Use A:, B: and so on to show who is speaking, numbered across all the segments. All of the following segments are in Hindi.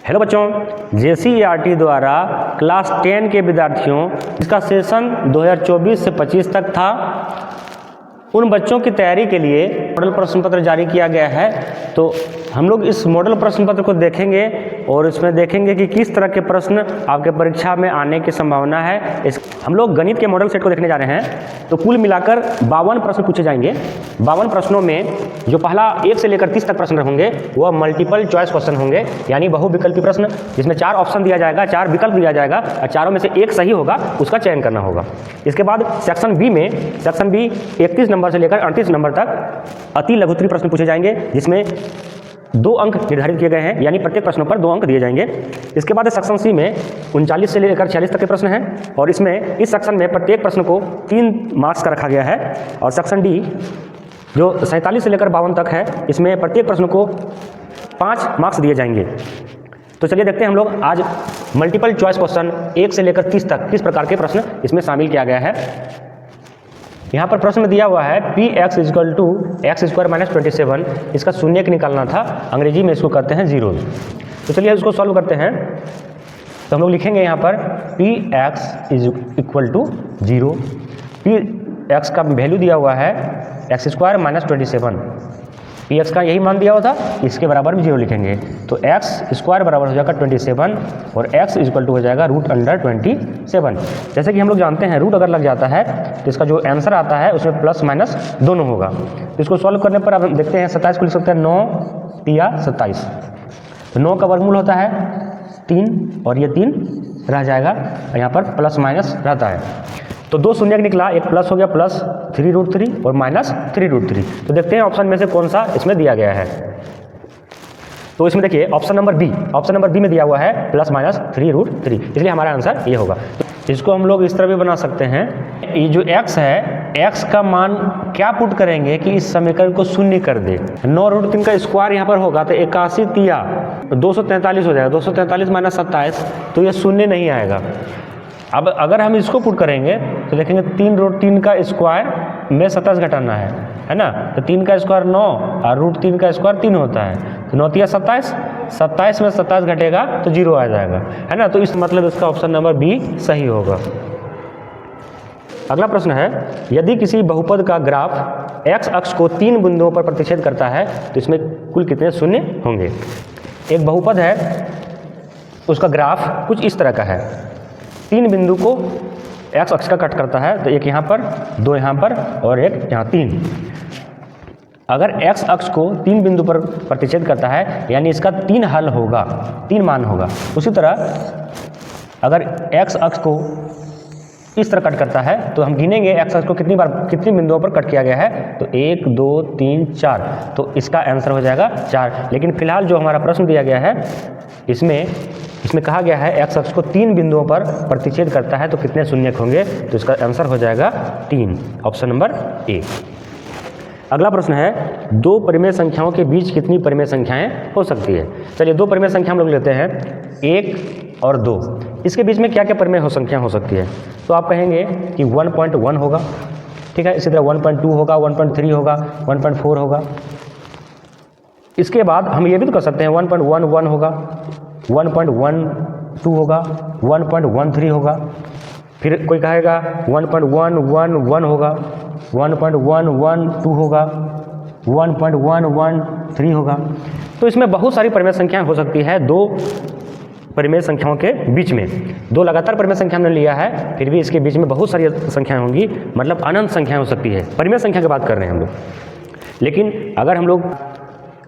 A: हेलो बच्चों, JCERT द्वारा क्लास 10 के विद्यार्थियों जिसका सेशन 2024 से 25 तक था, उन बच्चों की तैयारी के लिए मॉडल प्रश्न पत्र जारी किया गया है। तो हम लोग इस मॉडल प्रश्न पत्र को देखेंगे और इसमें देखेंगे कि किस तरह के प्रश्न आपके परीक्षा में आने की संभावना है। हम लोग गणित के मॉडल सेट को देखने जा रहे हैं। तो कुल मिलाकर 52 प्रश्न पूछे जाएंगे। 52 प्रश्नों में जो पहला 1 से लेकर 30 तक प्रश्न होंगे वह मल्टीपल चॉइस क्वेश्चन होंगे, यानी बहुविकल्पी प्रश्न, जिसमें 4 ऑप्शन दिया जाएगा, 4 विकल्प दिया जाएगा और चारों में से एक सही होगा, उसका चयन करना होगा। इसके बाद सेक्शन बी में 31 नंबर से लेकर 38 नंबर तक अति लघुत्तरीय प्रश्न पूछे जाएंगे, जिसमें 2 अंक निर्धारित किए गए हैं, यानी प्रत्येक प्रश्नों पर 2 अंक दिए जाएंगे। इसके बाद सेक्शन सी में 39 से लेकर 46 तक के प्रश्न हैं और इसमें इस सेक्शन में प्रत्येक प्रश्न को 3 मार्क्स का रखा गया है। और सेक्शन डी जो 47 से लेकर 52 तक है, इसमें प्रत्येक प्रश्न को 5 मार्क्स दिए जाएंगे। तो चलिए देखते हैं हम लोग आज मल्टीपल चॉइस क्वेश्चन 1 से लेकर 30 तक किस प्रकार के प्रश्न इसमें शामिल किया गया है। यहाँ पर प्रश्न दिया हुआ है px = x² - 27। इसका शून्य निकालना था, अंग्रेजी में इसको करते हैं 0। तो चलिए इसको सॉल्व करते हैं। तो हम लोग लिखेंगे यहाँ पर px = 0। px का वैल्यू दिया हुआ है x² - 27। px का यही मान दिया हुआ था, इसके बराबर भी 0 लिखेंगे। तो x² बराबर हो जाएगा 27 और x = हो जाएगा √27। जैसे कि हम लोग जानते हैं रूट अगर लग जाता है तो इसका जो आंसर आता है उसमें प्लस माइनस दोनों होगा। तो इसको सॉल्व करने पर अब देखते हैं 27 को लिख सकते हैं 9 तिया 27। तो 9 का वर्गमूल होता है 3 और ये 3 रह जाएगा और यहाँ पर प्लस माइनस रहता है। तो 2 शून्य निकला, एक प्लस हो गया प्लस 3√3 और माइनस 3√3। तो देखते हैं ऑप्शन में से कौन सा इसमें दिया गया है। तो इसमें देखिए ऑप्शन नंबर बी में दिया हुआ है प्लस माइनस 3√3, इसलिए हमारा आंसर ये होगा। तो इसको हम लोग इस तरह भी बना सकते हैं, ये जो x है, x का मान क्या पुट करेंगे कि इस समीकरण को शून्य कर दे। 9√3 का स्क्वायर यहाँ पर होगा तो 81 तिया 243 हो जाएगा। 243 - 27, तो ये शून्य नहीं आएगा। अब अगर हम इसको पुट करेंगे तो देखेंगे 3√3 का स्क्वायर में 27 घटाना है ना। तो 3 का स्क्वायर 9 और √3 का स्क्वायर 3 होता है। तो 9 तिया 27, 27 में 27 घटेगा तो 0 आ जाएगा, है ना। तो इस मतलब इसका ऑप्शन नंबर बी सही होगा। अगला प्रश्न है, यदि किसी बहुपद का ग्राफ x अक्ष को 3 बिंदुओं पर प्रतिच्छेद करता है तो इसमें कुल कितने शून्य होंगे। एक बहुपद है, उसका ग्राफ कुछ इस तरह का है। 3 बिंदु को x अक्ष का कट करता है, तो एक यहाँ पर, 2 यहाँ पर और एक यहाँ 3। अगर x अक्ष को 3 बिंदु पर प्रतिच्छेद करता है, यानी इसका 3 हल होगा, 3 मान होगा। उसी तरह अगर x अक्ष को इस तरह कट करता है तो हम गिनेंगे x अक्ष को कितनी बिंदुओं पर कट किया गया है। तो 1 2 3 4, तो इसका आंसर हो जाएगा 4। लेकिन फिलहाल जो हमारा प्रश्न दिया गया है इसमें कहा गया है x अक्ष को 3 बिंदुओं पर प्रतिच्छेद करता है तो कितने शून्यक होंगे। तो इसका आंसर हो जाएगा 3, ऑप्शन नंबर ए। अगला प्रश्न है, 2 परिमेय संख्याओं के बीच कितनी परिमेय संख्याएं हो सकती है। चलिए 2 परिमेय संख्या हम लोग लेते हैं, 1 और 2। इसके बीच में क्या क्या परिमेय संख्या हो सकती है। तो आप कहेंगे कि 1.1 होगा, ठीक है। इसी तरह 1.2 होगा, 1.3 होगा, 1.4 होगा। इसके बाद हम ये भी तो कर सकते हैं 1.11 होगा, 1.12 होगा, 1.13 होगा। फिर कोई कहेगा 1.111 होगा, 1.112 होगा, 1.113 होगा। तो इसमें बहुत सारी परिमेय संख्याएं हो सकती है 2 परिमेय संख्याओं के बीच में। 2 लगातार परिमेय संख्या हमने लिया है, फिर भी इसके बीच में बहुत सारी संख्याएं होंगी, मतलब अनंत संख्याएं हो सकती है। परिमेय संख्या की बात कर रहे हैं हम लोग। लेकिन अगर हम लोग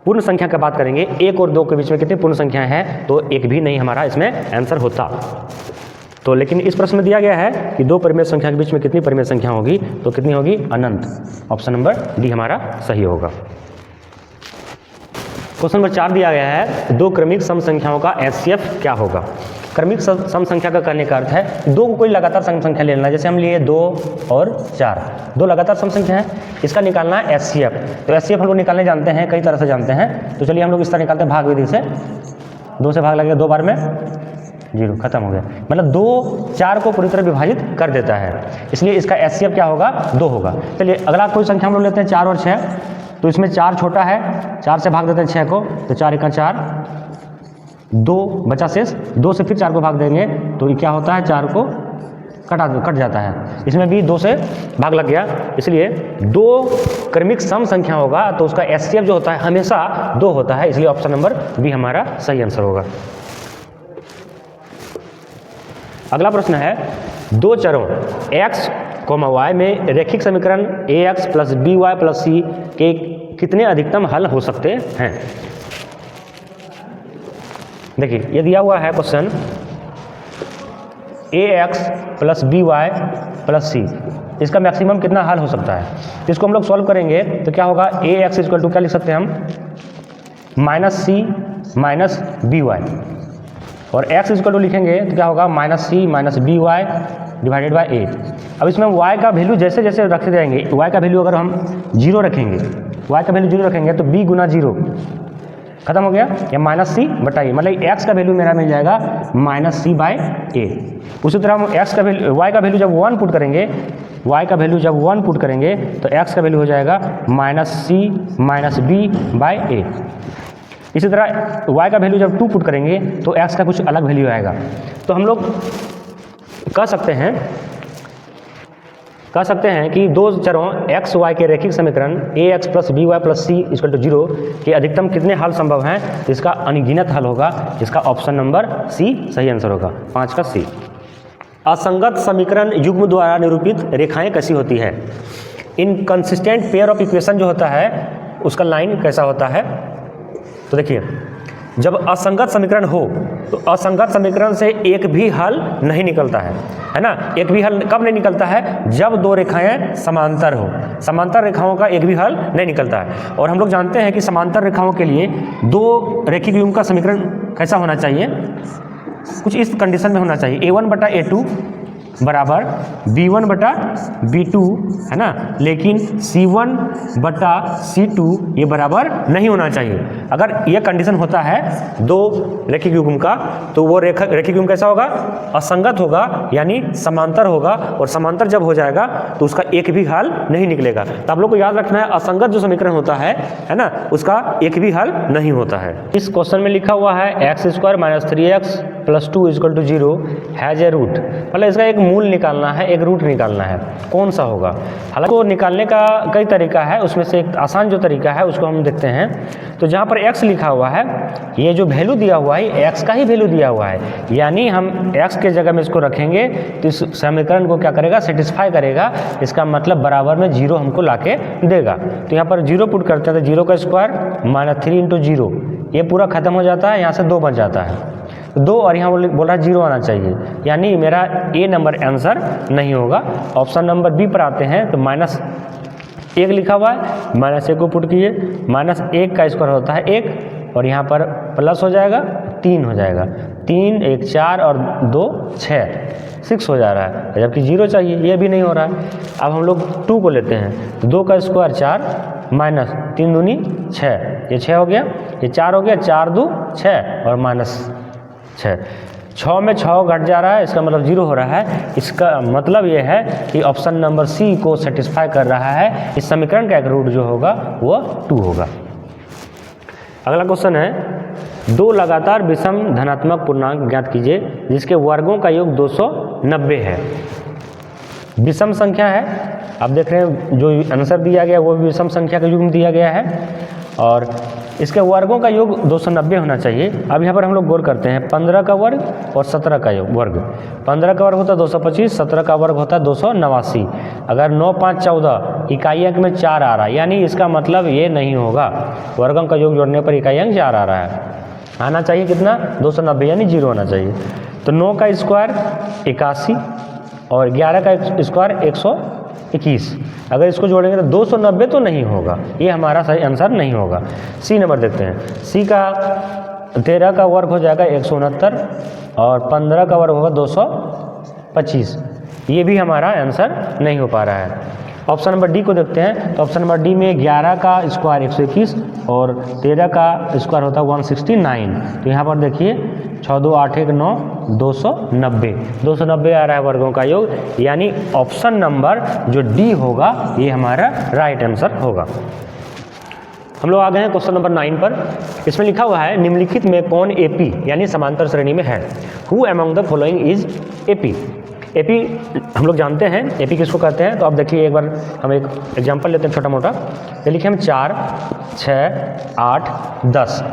A: पूर्ण संख्या की बात करेंगे, 1 और 2 के बीच में कितनी पूर्ण संख्याएं हैं, तो एक भी नहीं हमारा इसमें आंसर होता। तो लेकिन इस प्रश्न में दिया गया है कि 2 परिमेय संख्या के बीच में कितनी परिमेय संख्या होगी, तो कितनी होगी, अनंत। ऑप्शन नंबर डी हमारा सही होगा। क्वेश्चन नंबर 4 दिया गया है, 2 क्रमिक सम संख्याओं का HCF क्या होगा। क्रमिक सम संख्या का करने का अर्थ है 2 को कोई लगातार सम संख्या ले लेना। जैसे हम लिए 2 और 4, 2 लगातार सम संख्या है, इसका निकालना है HCF। तो HCF हम लोग निकालने जानते हैं, कई तरह से जानते हैं। तो चलिए हम लोग इस तरह निकालते हैं भाग विधि से। 2 से भाग लगेगा, 2 बार में 0, खत्म हो गया। मतलब 2 4 को पूरी तरह विभाजित कर देता है, इसलिए इसका HCF क्या होगा, 2 होगा। चलिए अगला कोई संख्या हम लोग लेते हैं 4 और 6। तो इसमें 4 छोटा है, 4 से भाग देते हैं 6 को, तो 4 × 4 2 बचा शेष, 2 से फिर 4 को भाग देंगे तो ये क्या होता है, 4 को कट जाता है। इसमें भी 2 से भाग लग गया, इसलिए 2 क्रमिक सम संख्या होगा तो उसका एचसीएफ जो होता है हमेशा 2 होता है, इसलिए ऑप्शन नंबर बी हमारा सही आंसर होगा। अगला प्रश्न है, 2 चरों x, y में रेखिक समीकरण ax plus by plus c के कितने अधिकतम हल हो सकते हैं। देखिए ये दिया हुआ है question, ax plus by plus c, इसका मैक्सिमम कितना हल हो सकता है। इसको हम लोग सॉल्व करेंगे तो क्या होगा, ax इक्वल टू क्या लिख सकते हैं हम, minus C minus B Y, और x इक्वल टू लिखेंगे तो क्या होगा, minus C minus B Y divided by A. अब इसमें y का वैल्यू जैसे जैसे रखते जाएंगे, y का वैल्यू अगर हम 0 रखेंगे, y का वैल्यू 0 रखेंगे तो b गुना 0 खत्म हो गया, या माइनस सी बटाइए, मतलब x का वैल्यू मेरा मिल जाएगा माइनस सी बाई ए। उसी तरह हम x का वैल्यू, y का वैल्यू जब 1 पुट करेंगे, y का वैल्यू जब 1 पुट करेंगे तो x का वैल्यू हो जाएगा minus C minus B by A. इसी तरह y का वैल्यू जब 2 पुट करेंगे तो x का कुछ अलग वैल्यू आएगा। तो हम लोग कह सकते हैं कि 2 चरों x y के रेखिक समीकरण ax plus b y plus c equal to 0 के अधिकतम कितने हल संभव हैं, इसका अनगिनत हल होगा, इसका ऑप्शन नंबर सी सही आंसर होगा, 5 का सी। असंगत समीकरण युग्म द्वारा निरूपित रेखाएं कैसी होती है। इनकंसिस्टेंट पेयर ऑफ इक्वेशन जो होता है उसका लाइन कैसा होता है। तो देखिए, जब असंगत समीकरण हो तो असंगत समीकरण से एक भी हल नहीं निकलता है ना। एक भी हल कब नहीं निकलता है, जब 2 रेखाएं समांतर हो, समांतर रेखाओं का एक भी हल नहीं निकलता है। और हम लोग जानते हैं कि समांतर रेखाओं के लिए 2 रेखिक युग्म का समीकरण कैसा होना चाहिए, कुछ इस कंडीशन में होना चाहिए, a1 बटा a2 बराबर b1 बटा b2 है ना, लेकिन c1 बटा c2 ये बराबर नहीं होना चाहिए। अगर ये कंडीशन होता है 2 रेखिक युग्म का तो वो रेखिक युग्म कैसा होगा, असंगत होगा, यानी समांतर होगा, और समांतर जब हो जाएगा तो उसका एक भी हल नहीं निकलेगा। तो आप लोग को याद रखना है, असंगत जो समीकरण होता है ना, उसका एक भी हल नहीं होता है। इस क्वेश्चन में लिखा हुआ है x square minus 3x plus 2 equal to 0 has a root, मतलब इसका एक मूल निकालना है, एक रूट निकालना है, कौन सा होगा। हालांकि वो निकालने का कई तरीका है, उसमें से एक आसान जो तरीका है उसको हम देखते हैं। तो जहाँ पर x लिखा हुआ है, ये जो वैल्यू दिया हुआ है x का ही वैल्यू दिया हुआ है, यानी हम x के जगह में इसको रखेंगे तो इस समीकरण को क्या करेगा, सेटिस्फाई करेगा। इसका मतलब बराबर में 0 हमको लाके देगा। तो यहाँ पर 0 पुट करते हैं तो 0 का स्क्वायर माइनस 3 इंटू 0, ये पूरा खत्म हो जाता है, यहाँ से 2 बच जाता है 2, और यहाँ बोल रहा है 0 आना चाहिए, यानी मेरा ए नंबर आंसर नहीं होगा। ऑप्शन नंबर बी पर आते हैं तो माइनस 1 लिखा हुआ है, माइनस 1 को पुट कीजिए, माइनस 1 का स्क्वायर होता है 1, और यहाँ पर प्लस हो जाएगा 3 हो जाएगा, 3 1 4 और 2 6 हो जा रहा है, जबकि 0 चाहिए, ये भी नहीं हो रहा है। अब हम लोग 2 को लेते हैं तो 2 का स्क्वायर 4 माइनस 3 दूनी 6, ये 6 हो गया, ये 4 हो गया, 4 2 6 और माइनस 6 में 6 घट जा रहा है, इसका मतलब 0 हो रहा है। इसका मतलब ये है कि ऑप्शन नंबर सी को सेटिस्फाई कर रहा है। इस समीकरण का एक रूट जो होगा वो 2 होगा। अगला क्वेश्चन है, 2 लगातार विषम धनात्मक पूर्णांक ज्ञात कीजिए जिसके वर्गों का योग 290 है। विषम संख्या है, आप देख रहे हैं जो आंसर दिया गया वो भी विषम संख्या का युग्म दिया गया है, और इसके वर्गों का योग 290 होना चाहिए। अब यहाँ पर हम लोग गौर करते हैं, 15 का वर्ग और 17 का वर्ग। 15 का वर्ग होता है 225, 17 का वर्ग होता है 289। अगर 9 5 14 इकाई अंक में 4 आ रहा है, यानी इसका मतलब ये नहीं होगा, वर्गों का योग जोड़ने पर इकाई अंक 4 आ रहा है, आना चाहिए कितना 290, यानी 0 आना चाहिए। तो 9 का स्क्वायर 81 और 11 का स्क्वायर 121, अगर इसको जोड़ेंगे तो 290 तो नहीं होगा, ये हमारा सही आंसर नहीं होगा। सी नंबर देखते हैं, सी का 13 का वर्ग हो जाएगा 169 और 15 का वर्ग होगा 225, ये भी हमारा आंसर नहीं हो पा रहा है। ऑप्शन नंबर डी को देखते हैं, तो ऑप्शन नंबर डी में 11 का स्क्वायर 121 और 13 का स्क्वायर होता है 169। तो यहाँ पर देखिए 6 2 8 1 9 290 आ रहा है वर्गों का योग, यानी ऑप्शन नंबर जो डी होगा ये हमारा राइट आंसर होगा। हम लोग आ गए हैं क्वेश्चन नंबर 9 पर। इसमें लिखा हुआ है निम्नलिखित में कौन एपी यानी समांतर श्रेणी में है। Who among the following is AP. AP हम लोग जानते हैं एपी किसको कहते हैं, तो अब देखिए एक बार हम एक एग्जांपल लेते हैं छोटा मोटा। ये लिखे हम 4, 6, 8, 10।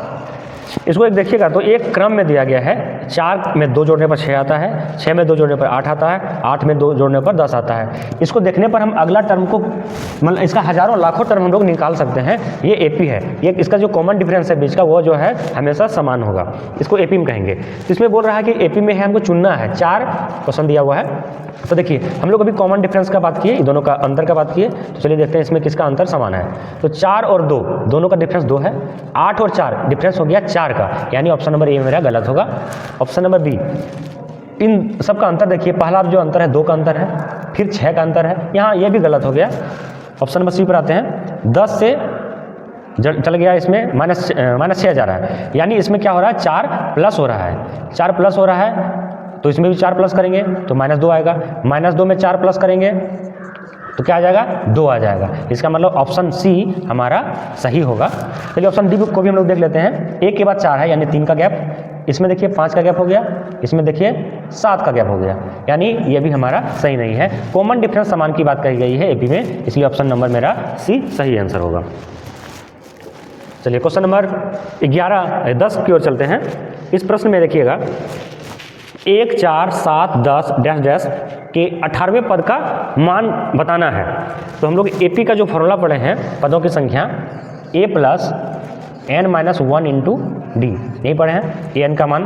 A: इसको एक देखिएगा तो एक क्रम में दिया गया है। 4 में 2 जोड़ने पर 6 आता है, 6 में 2 जोड़ने पर 8 आता है, 8 में 2 जोड़ने पर 10 आता है। इसको देखने पर हम अगला टर्म को मतलब इसका हजारों लाखों टर्म हम लोग निकाल सकते हैं। ये एपी है। ये इसका जो कॉमन डिफरेंस है बीच का वो जो है हमेशा समान होगा, इसको एपी में कहेंगे। तो इसमें बोल रहा है कि एपी में है हमको चुनना है। 4 क्वेश्चन दिया हुआ है। तो देखिए हम लोग अभी कॉमन डिफरेंस का बात किए, दोनों का अंतर का बात किए, तो चलिए देखते हैं इसमें किसका अंतर समान है। तो 4 और 2 दोनों का डिफरेंस 2 है। 8 और 4 डिफरेंस हो गया 4 का, यानी ऑप्शन नंबर ए मेरा गलत होगा। ऑप्शन नंबर बी, इन सब का अंतर देखिए, पहला जो अंतर है 2 का अंतर है, फिर 6 का अंतर है, यहाँ ये भी गलत हो गया। ऑप्शन नंबर सी पर आते हैं। 10 से चल गया इसमें माइनस 6 जा रहा है, यानी इसमें क्या हो रहा है 4 प्लस हो रहा है। 4 प्लस हो रहा है तो इसमें भी 4 प्लस करेंगे तो -2 आएगा। -2 में 4 प्लस करेंगे तो क्या आ जाएगा 2 आ जाएगा। इसका मतलब ऑप्शन सी हमारा सही होगा। चलिए ऑप्शन डी को भी हम लोग देख लेते हैं। 1 के बाद 4 है यानी 3 का गैप, इसमें देखिए 5 का गैप हो गया, इसमें देखिए 7 का गैप हो गया, यानी ये भी हमारा सही नहीं है। कॉमन डिफरेंस समान की बात कही गई है एपी में, इसलिए ऑप्शन नंबर मेरा सी सही आंसर होगा। चलिए क्वेश्चन नंबर 10 की ओर चलते हैं। इस प्रश्न में देखिएगा 1, 4, 7, 10 डैश डैश के 18वें पद का मान बताना है। तो हम लोग एपी का जो फॉर्मूला पढ़े हैं पदों की संख्या a plus n minus 1 into D, यही पढ़े हैं ए एन का मान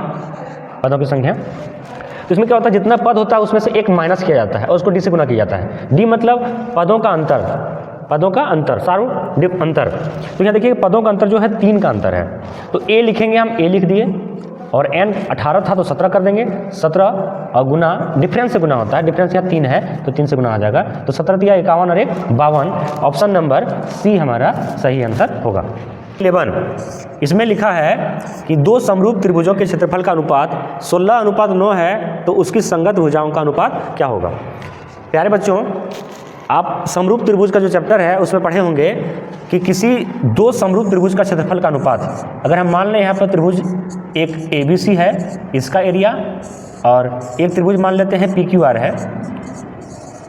A: पदों की संख्या। तो इसमें क्या होता है जितना पद होता है उसमें से एक माइनस किया जाता है और उसको डी से गुना किया जाता है। डी मतलब पदों का अंतर, पदों का अंतर, सारू डिप अंतर। तो यहाँ देखिए पदों का अंतर जो है 3 का अंतर है। तो ए लिखेंगे, हम ए लिख दिए, और n 18 था तो 17 कर देंगे। 17 और गुना डिफरेंस से गुना होता है, डिफरेंस यहाँ 3 है तो 3 से गुना आ जाएगा। तो 17 दिया 51 और 1 52। ऑप्शन नंबर सी हमारा सही आंसर होगा। 11 इसमें लिखा है कि 2 समरूप त्रिभुजों के क्षेत्रफल का अनुपात 16:9 है, तो उसकी संगत भुजाओं का अनुपात क्या होगा। प्यारे बच्चों, आप समरूप त्रिभुज का जो चैप्टर है उसमें पढ़े होंगे कि किसी 2 समरूप त्रिभुज का क्षेत्रफल का अनुपात, अगर हम मान लें यहाँ पर त्रिभुज एक ABC है, इसका एरिया, और एक त्रिभुज मान लेते हैं PQR है,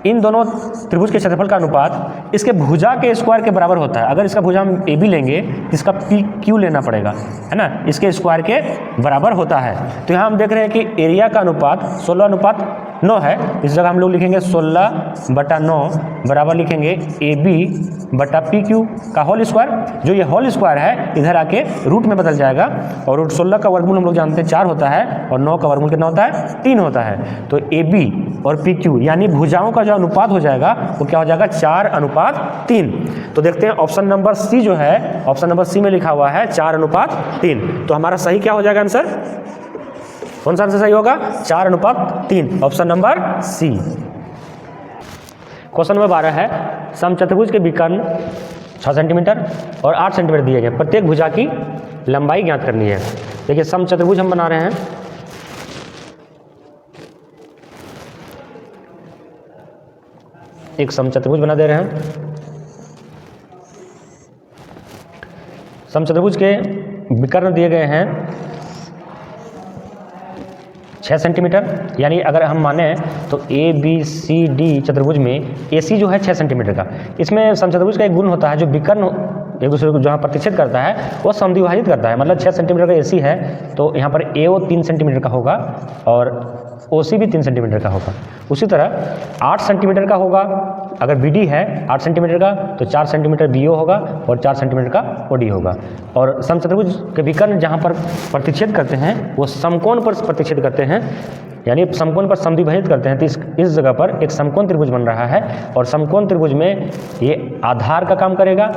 A: इन दोनों त्रिभुज के क्षेत्रफल का अनुपात इसके भुजा के स्क्वायर के बराबर होता है। अगर इसका भुजा हम AB लेंगे तो इसका PQ लेना पड़ेगा, है ना, इसके स्क्वायर के बराबर होता है। तो यहाँ हम देख रहे हैं कि एरिया का अनुपात 16:9 है। इस जगह हम लोग लिखेंगे 16/9 बराबर लिखेंगे AB/PQ का होल स्क्वायर। जो ये होल स्क्वायर है इधर आके रूट में बदल जाएगा, और रूट 16 का वर्गमूल हम लोग जानते हैं 4 होता है, और 9 का वर्गमूल कितना होता है 3 होता है। तो AB और PQ यानी भुजाओं का जो अनुपात हो जाएगा वो क्या हो जाएगा 4:3। तो देखते हैं ऑप्शन नंबर सी जो है, ऑप्शन नंबर सी में लिखा हुआ है 4:3। तो हमारा सही क्या हो जाएगा आंसर, कौन सा आंसर सही होगा 4:3, option number C. Question number 12 है समचतुर्भुज के विकर्ण 6 सेंटीमीटर और 8 सेंटीमीटर दिए गए, प्रत्येक भुजा की लंबाई ज्ञात करनी है। देखिए समचतुर्भुज हम बना रहे हैं, एक समचतुर्भुज बना दे रहे हैं। समचतुर्भुज के विकर्ण दिए गए हैं 6 सेंटीमीटर, यानी अगर हम माने तो ABCD चतुर्भुज में AC जो है 6 सेंटीमीटर का। इसमें समचतुर्भुज का एक गुण होता है, जो विकर्ण एक दूसरे को जहाँ प्रतिच्छेद करता है वो समद्विभाजित करता है। मतलब 6 सेंटीमीटर का AC है तो यहाँ पर AO 3 सेंटीमीटर का होगा और OC भी 3 सेंटीमीटर का होगा। उसी तरह 8 सेंटीमीटर का होगा, अगर BD है 8 सेंटीमीटर का तो 4 सेंटीमीटर BO होगा और 4 सेंटीमीटर का OD होगा। और समचतुर्भुज के विकर्ण जहाँ पर प्रतिच्छेद करते हैं वो समकोण पर प्रतिच्छेद करते हैं, यानी समकोण पर समद्विभाजित करते हैं। तो इस जगह पर एक समकोण त्रिभुज बन रहा है, और समकोण त्रिभुज में ये आधार का काम करेगा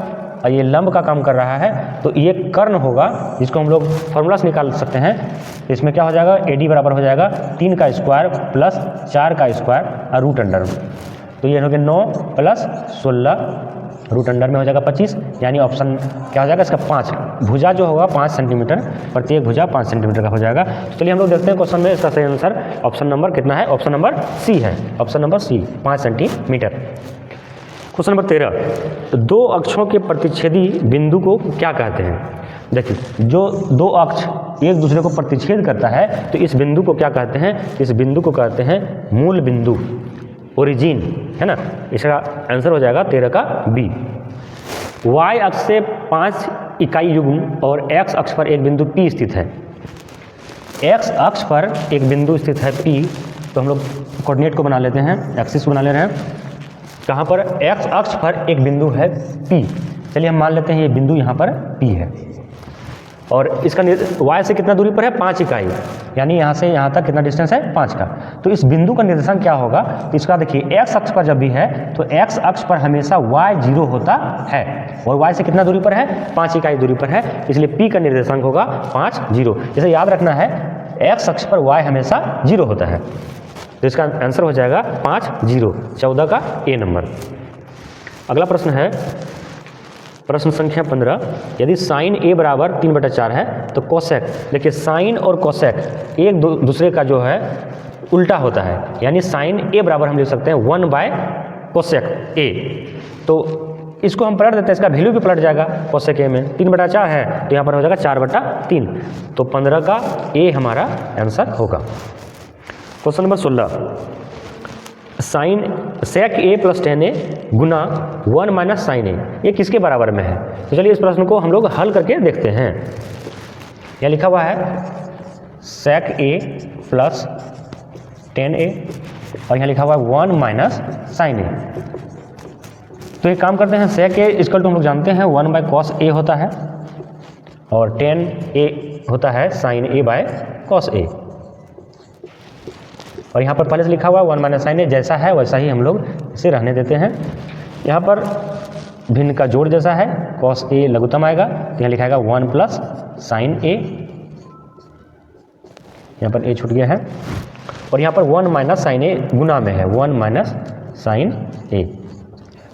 A: और ये लंब का काम कर रहा है। तो ये कर्ण होगा, जिसको हम लोग फॉर्मूला से निकाल सकते हैं। इसमें क्या हो जाएगा AD बराबर हो जाएगा 3 का स्क्वायर प्लस 4 का स्क्वायर और रूट अंडर। तो ये हो गया 9 प्लस 16 रूट अंडर में हो जाएगा 25, यानी ऑप्शन क्या हो जाएगा इसका 5। भुजा जो होगा 5 सेंटीमीटर, प्रत्येक भुजा 5 सेंटीमीटर का हो जाएगा। तो चलिए हम लोग देखते हैं क्वेश्चन में इसका सही आंसर ऑप्शन नंबर कितना है। ऑप्शन नंबर सी है, option number C 5 centimetre. Question number 13, दो अक्षों के प्रतिच्छेदी बिंदु को क्या कहते हैं? देखिए, जो दो अक्ष एक दूसरे को प्रतिच्छेद करता है तो इस बिंदु को क्या कहते हैं? इस बिंदु को कहते हैं मूल बिंदु, ओरिजिन, है ना। इसका आंसर हो जाएगा 13 का बी। y अक्ष से 5 इकाई युग्म और x अक्ष पर एक बिंदु P स्थित है। x अक्ष पर एक बिंदु स्थित है P, तो हम लोग कोऑर्डिनेट को बना लेते हैं, एक्सिस को बना ले रहे हैं। कहाँ पर? x अक्ष पर एक बिंदु है P। चलिए हम मान लेते हैं ये बिंदु यहाँ पर P है और इसका y से कितना दूरी पर है? 5 इकाई, यानी यहाँ से यहाँ तक कितना डिस्टेंस है? 5 का। तो इस बिंदु का निर्देशांक क्या होगा? तो इसका देखिए, x अक्ष पर जब भी है तो x अक्ष पर हमेशा y 0 होता है और y से कितना दूरी पर है? 5 इकाई दूरी पर है, इसलिए p का निर्देशांक होगा 5 0। इसे याद रखना है, x अक्ष पर y हमेशा 0 होता है, तो इसका आंसर हो जाएगा 5 0, 14 का ए नंबर। अगला प्रश्न है प्रश्न संख्या 15, यदि साइन a बराबर 3/4 है तो कोसेक, देखिए साइन और कोसेक एक दूसरे का जो है उल्टा होता है, यानी साइन a बराबर हम लिख सकते हैं 1/कोसेक a। तो इसको हम पलट देते हैं, इसका वैल्यू भी पलट जाएगा कोसेक a में। 3/4 है तो यहाँ पर हो जाएगा 4/3, तो 15 का a हमारा आंसर होगा। Question number 16, sine sec a plus 10a गुना 1 माइनस साइन a, ये किसके बराबर में है? तो चलिए इस प्रश्न को हम लोग हल करके देखते हैं। यह लिखा हुआ है सेक a प्लस 10a और यहाँ लिखा हुआ है 1 माइनस साइन a। तो एक काम करते हैं, सेक a इसकल टू हम लोग जानते हैं 1/cos a होता है और 10a होता है sine a by cos a, और यहाँ पर पहले से लिखा हुआ 1 माइनस साइन ए, जैसा है वैसा ही हम लोग इसे रहने देते हैं। यहाँ पर भिन्न का जोड़ जैसा है, कॉस ए लघुत्तम आएगा तो यहाँ लिखाएगा 1 प्लस साइन ए, यहाँ पर ए छूट गया है, और यहाँ पर 1 माइनस साइन ए गुना में है 1 माइनस साइन ए।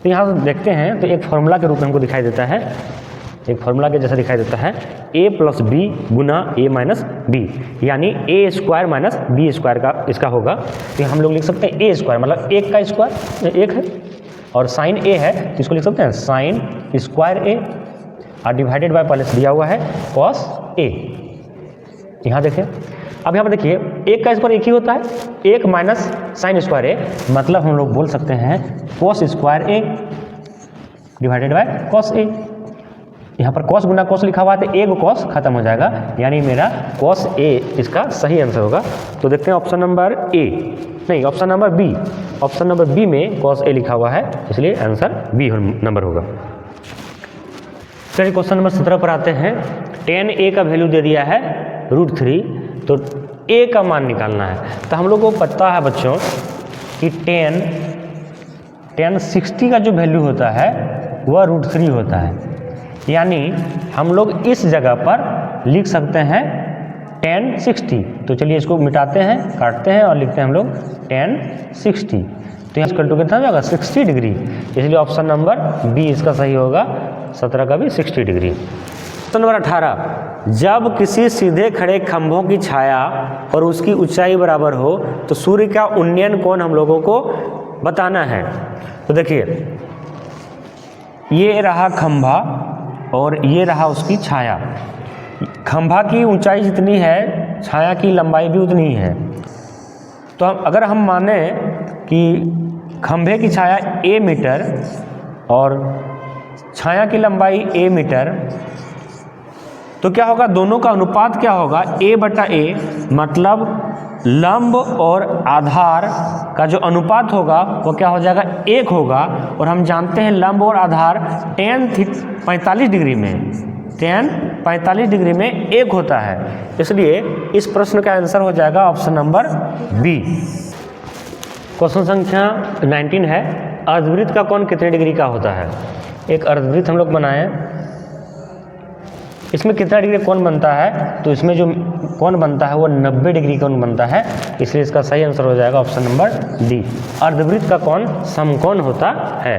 A: तो यहाँ से देखते हैं तो एक फॉर्मूला के रूप में हमको दिखाई देता है, एक फॉर्मूला के जैसा दिखाई देता है, a प्लस बी गुना a माइनस बी, यानी a square minus b square का इसका होगा। तो हम लोग लिख सकते हैं a स्क्वायर, मतलब 1 का स्क्वायर 1 है, और साइन a है तो इसको लिख सकते हैं साइन स्क्वायर a, और डिवाइडेड बाय पहले से दिया हुआ है कॉस a। यहाँ देखिए, अब यहाँ पर देखिए 1 का स्क्वायर 1 ही होता है, 1 माइनस साइन स्क्वायर a, मतलब हम लोग बोल सकते हैं cos square a divided by cos a। यहाँ पर कॉस गुना कॉस लिखा हुआ है तो एक कॉस खत्म हो जाएगा, यानी मेरा कॉस ए इसका सही आंसर होगा। तो देखते हैं ऑप्शन नंबर ए, नहीं option number B, option number B में कॉस ए लिखा हुआ है, इसलिए आंसर बी नंबर होगा। चलिए क्वेश्चन नंबर 17 पर आते हैं। 10a का वैल्यू दे दिया है √3, तो a का मान निकालना है। तो हम लोग को पता है बच्चों कि 10 60 का जो वैल्यू होता है वह √3 होता है, यानी हम लोग इस जगह पर लिख सकते हैं 10 60। तो चलिए इसको मिटाते हैं, काटते हैं और लिखते हैं हम लोग 10 60। तो यहाँ इक्वल टू कितना होगा 60 डिग्री, इसलिए ऑप्शन नंबर बी इसका सही होगा, 17 का भी 60 डिग्री। क्वेश्चन नंबर 18, जब किसी सीधे खड़े खंभों की छाया और उसकी ऊंचाई बराबर हो तो सूर्य का उन्नयन कोण हम लोगों को बताना है। तो देखिए ये रहा खंभा और ये रहा उसकी छाया। खंभा की ऊंचाई जितनी है छाया की लंबाई भी उतनी ही है। तो अगर हम माने कि खंभे की छाया a मीटर और छाया की लंबाई a मीटर, तो क्या होगा, दोनों का अनुपात क्या होगा a/a, मतलब लंब और आधार का जो अनुपात होगा वो क्या हो जाएगा 1 होगा, और हम जानते हैं लंब और आधार tan 45 डिग्री में, tan 45 डिग्री में 1 होता है, इसलिए इस प्रश्न का आंसर हो जाएगा ऑप्शन नंबर बी। क्वेश्चन संख्या 19 है, अर्धवृत्त का कोण कितने डिग्री का होता है? एक अर्धवृत्त हम लोग बनाएं, इसमें कितना डिग्री कोण बनता है? तो इसमें जो कोण बनता है वो 90 डिग्री कोण बनता है, इसलिए इसका सही आंसर हो जाएगा ऑप्शन नंबर डी, अर्धवृत्त का कोण समकोण होता है।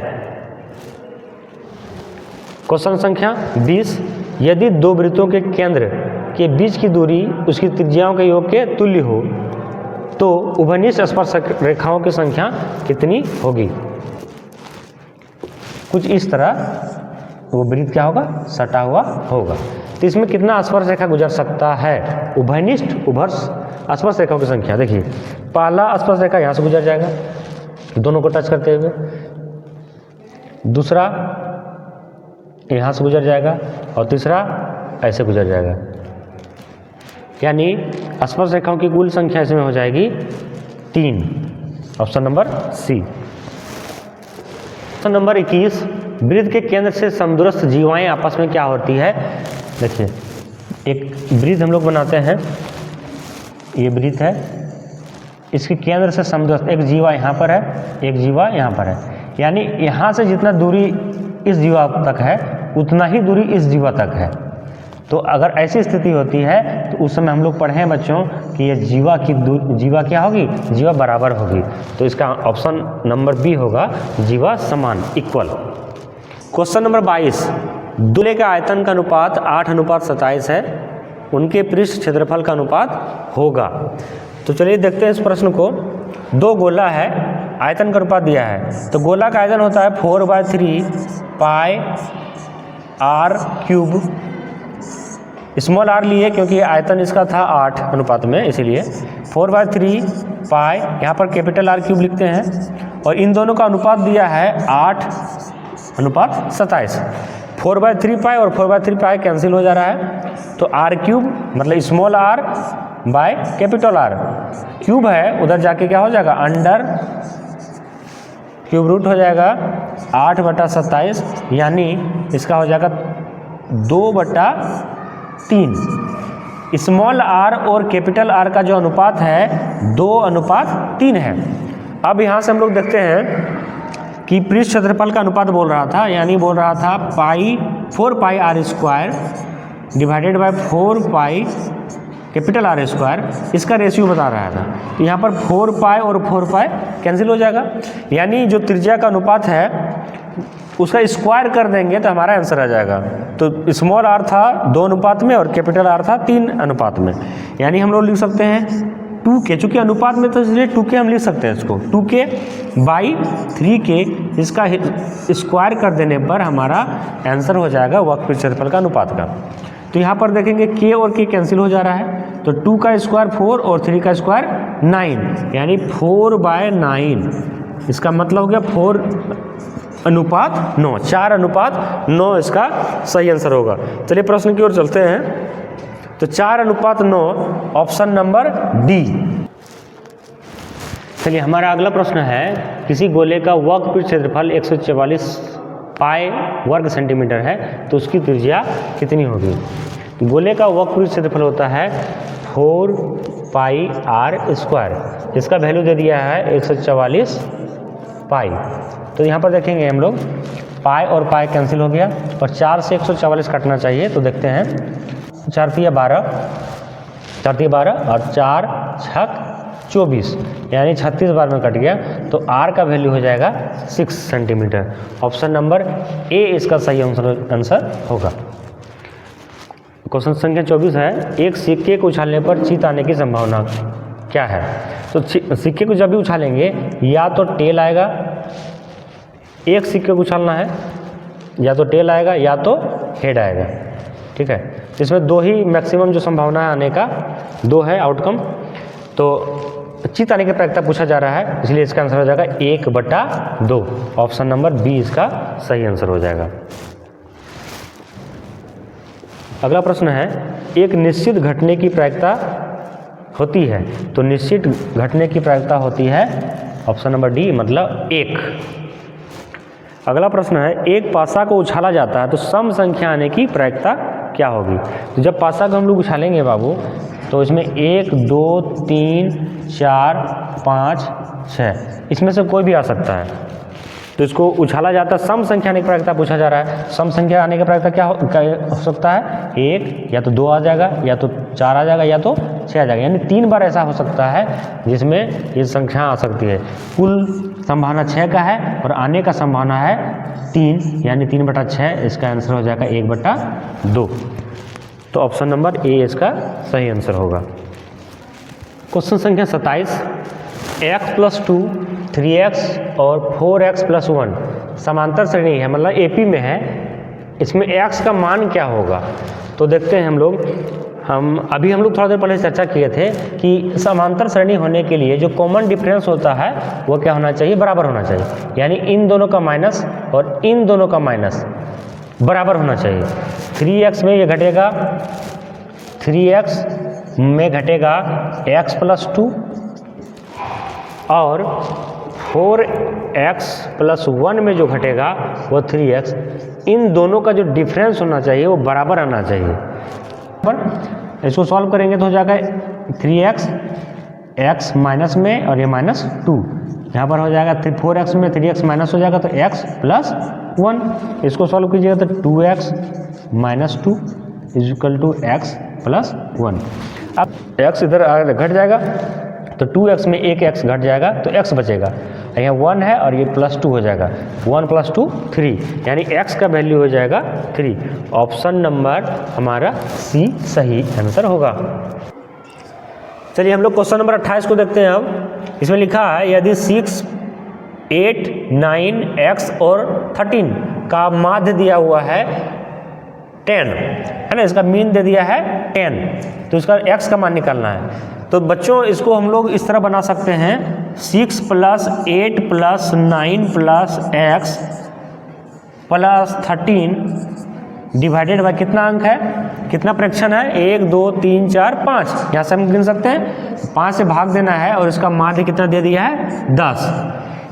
A: क्वेश्चन संख्या 20, यदि दो वृत्तों के केंद्र के बीच की दूरी उसकी त्रिज्याओं के योग के तुल्य हो तो उभयनिष्ठ स्पर्शक रेखाओं की संख्या कितनी होगी? कुछ इस तरह वो वृत्त क्या होगा, सटा हुआ होगा। तो इसमें कितना स्पर्श रेखा गुजर सकता है? उभयनिष्ठ उभर स्पर्श रेखाओं की संख्या देखिए, पहला स्पर्श रेखा यहाँ से गुजर जाएगा दोनों को टच करते हुए, दूसरा यहाँ से गुजर जाएगा और तीसरा ऐसे गुजर जाएगा, यानी स्पर्श रेखाओं की कुल संख्या इसमें हो जाएगी 3। Option number C. Option number 21, वृत्त के केंद्र से समदूरस्थ जीवाएं आपस में क्या होती है? देखिए, एक वृत्त हम लोग बनाते हैं, ये वृत्त है, इसके केंद्र से समदूरस्थ एक जीवा यहाँ पर है, एक जीवा यहाँ पर है, यानी यहाँ से जितना दूरी इस जीवा तक है उतना ही दूरी इस जीवा तक है। तो अगर ऐसी स्थिति होती है तो उस समय हम लोग पढ़े हैं बच्चों कि ये जीवा क्या होगी, जीवा बराबर होगी। तो इसका ऑप्शन नंबर बी होगा, जीवा समान, इक्वल। क्वेश्चन नंबर 22, दूल्हे का आयतन का अनुपात 8:27 है, उनके पृष्ठ क्षेत्रफल का अनुपात होगा। तो चलिए देखते हैं इस प्रश्न को। दो गोला है, आयतन का अनुपात दिया है, तो गोला का आयतन होता है 4/3 पाई r क्यूब, स्मॉल r लिए क्योंकि आयतन इसका था 8 अनुपात में, इसीलिए 4/3 पाई, यहाँ पर कैपिटल R क्यूब लिखते हैं, और इन दोनों का अनुपात दिया है 8:27। 4/3 पाई और 4/3 पाई कैंसिल हो जा रहा है, तो r क्यूब मतलब small r by capital R, cube है उधर जाके क्या हो जाएगा, अंडर क्यूब रूट हो जाएगा 8/27, यानी इसका हो जाएगा 2/3। स्मॉल r और कैपिटल R का जो अनुपात है 2:3 है। अब यहाँ से हम लोग देखते हैं कि पृष्ठ क्षेत्रफल का अनुपात बोल रहा था, यानी बोल रहा था 4 पाई r² divided by 4 pi capital R², इसका रेशियो बता रहा था। तो यहाँ पर 4 पाई और 4 पाई कैंसिल हो जाएगा, यानी जो त्रिज्या का अनुपात है उसका स्क्वायर कर देंगे तो हमारा आंसर आ जाएगा। तो स्मॉल r था 2 अनुपात में और कैपिटल R था 3 अनुपात में, यानी हम लोग लिख सकते हैं 2k, चूँकि अनुपात में तो इसलिए 2k हम लिख सकते हैं इसको, 2k/3k, इसका स्क्वायर कर देने पर हमारा आंसर हो जाएगा वक्र क्षेत्रफल का अनुपात का। तो यहाँ पर देखेंगे k और k कैंसिल हो जा रहा है, तो 2 का स्क्वायर 4 और 3 का स्क्वायर 9, यानी 4/9, इसका मतलब हो गया 4:9, 4:9 इसका सही आंसर होगा। चलिए प्रश्न की ओर चलते हैं। तो 4:9 ऑप्शन नंबर डी। चलिए हमारा अगला प्रश्न है, किसी गोले का वक्र क्षेत्रफल 144 पाई वर्ग सेंटीमीटर है, तो उसकी त्रिज्या कितनी होगी? गोले का वक्र क्षेत्रफल होता है 4 पाई r², इसका वैल्यू दे दिया है 144 पाई। तो यहाँ पर देखेंगे हम लोग पाई और पाई कैंसिल हो गया, और 4 से 144 कटना चाहिए, तो देखते हैं 4 × 12 और 4 × 6 24, यानी 36 बार में कट गया, तो r का वैल्यू हो जाएगा 6 सेंटीमीटर। ऑप्शन नंबर ए इसका सही आंसर होगा। क्वेश्चन संख्या 24 है, एक सिक्के को उछालने पर चीत आने की संभावना क्या है? तो सिक्के को जब भी उछालेंगे या तो टेल आएगा, एक सिक्के को उछालना है, या तो टेल आएगा या तो हेड आएगा, ठीक है। इसमें 2 ही मैक्सिमम जो संभावना है आने का, 2 है आउटकम। तो चित आने की प्रायिकता पूछा जा रहा है, इसलिए इसका आंसर हो जाएगा 1/2। ऑप्शन नंबर बी इसका सही आंसर हो जाएगा। अगला प्रश्न है, एक निश्चित घटने की प्रायिकता होती है, तो निश्चित घटने की प्रायिकता होती है ऑप्शन नंबर डी, मतलब 1। अगला प्रश्न है, एक पासा को उछाला जाता है तो सम संख्या आने की प्रायिकता क्या होगी? तो जब पासा को हम लोग उछालेंगे बाबू, तो इसमें 1 2 3 4 5 6 इसमें से कोई भी आ सकता है, तो इसको उछाला जाता है, सम संख्या आने की प्रायिकता पूछा जा रहा है। सम संख्या आने की प्रायिकता क्या हो सकता है? 1 या तो 2 आ जाएगा, या तो 4 आ जाएगा, या तो 6 आ जाएगा, यानी 3 बार ऐसा हो सकता है जिसमें ये संख्या आ सकती है। कुल संभावना 6 का है और आने का संभावना है 3, यानी 3/6, इसका आंसर हो जाएगा 1/2। तो ऑप्शन नंबर ए इसका सही आंसर होगा। क्वेश्चन संख्या 27, x + 2 3x और 4x + 1 समांतर श्रेणी है, मतलब एपी में है, इसमें x का मान क्या होगा। तो देखते हैं हम लोग थोड़ा देर पहले चर्चा किए थे कि समांतर श्रेणी होने के लिए जो कॉमन डिफरेंस होता है वो क्या होना चाहिए, बराबर होना चाहिए। यानी इन दोनों का माइनस और इन दोनों का माइनस बराबर होना चाहिए। 3x में ये घटेगा, 3x में घटेगा x+2 और 4x+1 में जो घटेगा वो 3x। इन दोनों का जो डिफरेंस होना चाहिए वो बराबर आना चाहिए। पर इसको सॉल्व करेंगे तो हो जाएगा 3x, x माइनस में और ये -2, यहाँ पर हो जाएगा 4x में 3x माइनस हो जाएगा तो x+1। इसको सॉल्व कीजिएगा तो 2x - 2 = x+1। अब x इधर घट जाएगा तो 2x में एक x घट जाएगा तो x बचेगा, यहाँ 1 है और ये +2 हो जाएगा, 1 + 2 3, यानी x का वैल्यू हो जाएगा 3। ऑप्शन नंबर हमारा सी सही आंसर होगा। चलिए हम लोग क्वेश्चन नंबर 28 को देखते हैं। अब इसमें लिखा है यदि 6, 8, 9, x और 13 का माध्य दिया हुआ है 10 है ना, इसका मीन दे दिया है 10, तो इसका x का मान निकालना है। तो बच्चों इसको हम लोग इस तरह बना सकते हैं 6 + 8 + 9 + x + 13 डिवाइडेड बाय कितना अंक है, कितना फ्रैक्शन है, 1 2 3 4 5, यहाँ से हम गिन सकते हैं 5 से भाग देना है और इसका माध्य कितना दे दिया है 10।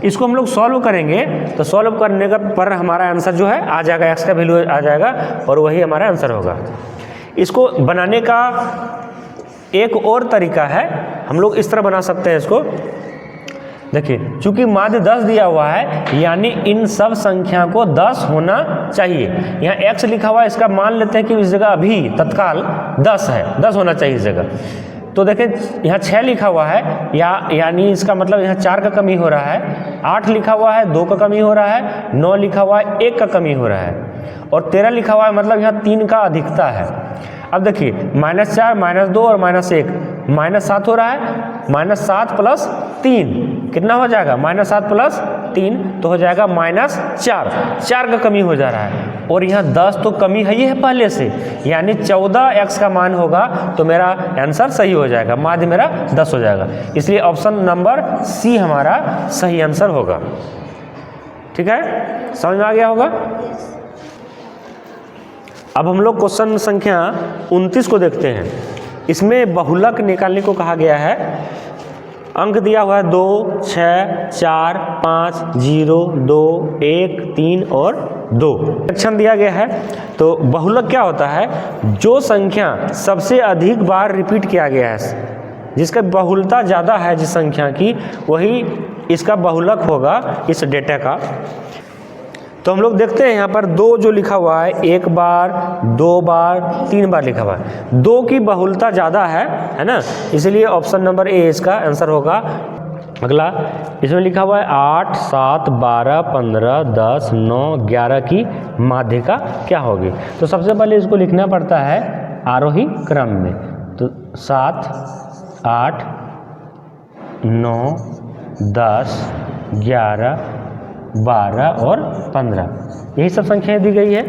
A: इसको हम लोग सॉल्व करेंगे तो सॉल्व करने का पर हमारा आंसर जो है आ जाएगा, x का वैल्यू आ जाएगा और वही हमारा आंसर होगा। इसको बनाने का एक और तरीका है, हम लोग इस तरह बना सकते हैं इसको। देखिए चूंकि माध्य 10 दिया हुआ है यानी इन सब संख्या को 10 होना चाहिए। यहाँ x लिखा हुआ है, इसका मान लेते हैं कि इस जगह अभी तत्काल 10 है, 10 होना चाहिए इस जगह। तो देखें यहाँ 6 लिखा हुआ है यानी इसका मतलब यहाँ 4 का कमी हो रहा है, 8 लिखा हुआ है 2 का कमी हो रहा है, 9 लिखा हुआ है 1 का कमी हो रहा है और 13 लिखा हुआ है मतलब यहाँ 3 का अधिकता है। अब देखिए -4 -2 और -1 -7 हो रहा है, -7 + 3 कितना हो जाएगा, -7 + 3 तो हो जाएगा -4, 4 का कमी हो जा रहा है और यहाँ 10 तो कमी है ही है पहले से, यानी 14x का मान होगा तो मेरा आंसर सही हो जाएगा, माध्य मेरा 10 हो जाएगा। इसलिए ऑप्शन नंबर सी हमारा सही आंसर होगा। ठीक है, समझ में आ गया होगा। अब हम लोग क्वेश्चन संख्या 29 को देखते हैं। इसमें बहुलक निकालने को कहा गया है। अंक दिया हुआ है 2, 6, 4, 5, 0, 2, 1, 3 और 2 सेक्शन दिया गया है। तो बहुलक क्या होता है, जो संख्या सबसे अधिक बार रिपीट किया गया है, जिसका बहुलता ज़्यादा है जिस संख्या की, वही इसका बहुलक होगा इस डेटा का। तो हम लोग देखते हैं यहाँ पर 2 जो लिखा हुआ है 1 बार, 2 बार, 3 बार लिखा हुआ है, 2 की बहुलता ज़्यादा है ना, इसलिए ऑप्शन नंबर ए इसका आंसर होगा। अगला इसमें लिखा हुआ है 8, 7, 12, 15, 10, 9, 11 की माध्यिका क्या होगी। तो सबसे पहले इसको लिखना पड़ता है आरोही क्रम में। तो 7, 8, 9, 10, 11, 12 और 15 यही सब संख्याएं दी गई है।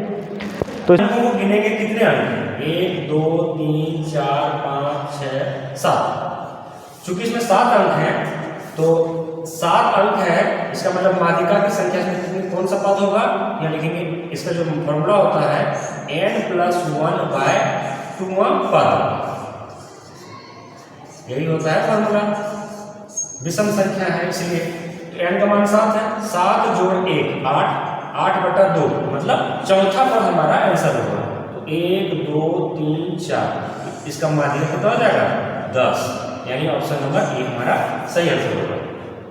A: तो इसको गिनेंगे कितने अंक, 1 2 3 4 5 6 7। चूंकि इसमें 7 अंक हैं तो 7 अंक है, इसका मतलब माध्यिका की संख्या में कितनी, कौन सा पद होगा यहाँ लिखेंगे। इसका जो फॉर्मूला होता है n+1/2वां पद, यही होता है फॉर्मूला। विषम संख्या है इसलिए n का मान 7 है, 7 + 1 8, 8/2 मतलब चौथा पद हमारा आंसर होगा। तो 1 2 3 4 इसका माध्यिका कितना हो जाएगा 10, यानी ऑप्शन नंबर ए हमारा सही आंसर होगा।